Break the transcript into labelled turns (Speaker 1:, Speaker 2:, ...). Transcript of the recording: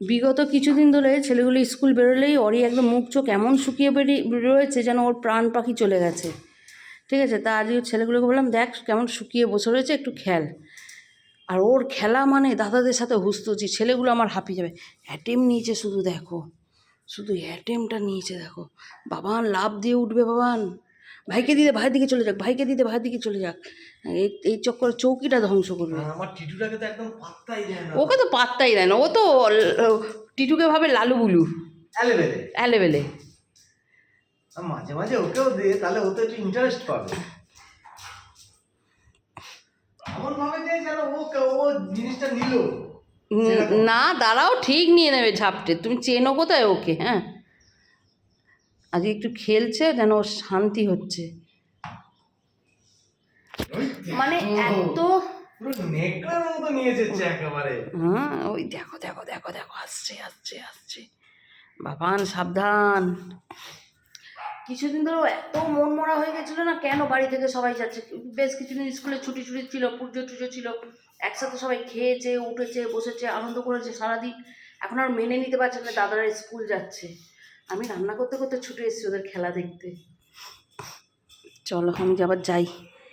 Speaker 1: বিগত কিছুদিন ধরে ছেলেগুলো স্কুল বেরোলেই ওরই একদম মুখ চোখ এমন শুকিয়ে রয়েছে যেন ওর প্রাণ পাখি চলে গেছে। ঠিক আছে, তা আজকে ছেলেগুলোকে বললাম দেখ কেমন শুকিয়ে বসে রয়েছে, একটু খেল। আর ওর খেলা মানে দাদাদের সাথে হুস্তছি, ছেলেগুলো আমার হাঁপিয়ে যাবে। অ্যাটেম নিয়েছে শুধু দেখো, শুধু অ্যাটেমটা নিয়েছে দেখো। বাবান লাভ দিয়ে উঠবে, বাবান ভাইকে দিতে ভাইয়ের দিকে চলে যাক, ভাইকে দিতে ভাইয়ের দিকে চলে যাক। এই চক্করে চৌকিটা ধ্বংস করবে।
Speaker 2: আমার টিটুটাকে তো একদম পাত্তাই দেয় না।
Speaker 1: ওকে তো পাত্তাই দেয় না, ও তো টিটুকে ভাবে লালু বুলু
Speaker 2: এলেবেলে
Speaker 1: এলেবেলে।
Speaker 2: মাঝে মাঝে ওকেও দে, তাহলে ও তো একটু ইন্টারেস্ট পাবে। এমন ভাবে যে যেন ও জিনিসটা নিল
Speaker 1: না দাঁড়াও, ঠিক নিয়ে নেবে ঝাপটে। তুমি চেনো কোথায় ওকে? হ্যাঁ, আজকে একটু খেলছে যেন ওর শান্তি হচ্ছে। মানে এত
Speaker 2: নেকড়ের মতো নিয়ে যাচ্ছে একেবারে।
Speaker 1: হ্যাঁ, ওই দেখো দেখো দেখো দেখো, আসছে আসছে আসছে। বাবান সাবধান। কিছুদিন ধরে এত মন মরা হয়ে গেছিল না, কেন বাড়ি থেকে সবাই যাচ্ছে। বেশ কিছুদিন স্কুলে ছুটি ছুটি ছিল, পুজো টুজো ছিল, একসাথে সবাই খেয়েছে উঠেছে বসেছে আনন্দ করেছে সারাদিন। এখন আর মেনে নিতে পারছে না দাদারা স্কুল যাচ্ছে। আমি রান্না করতে করতে ছুটে এসেছি ওদের খেলা দেখতে। চলো আমি আবার যাই।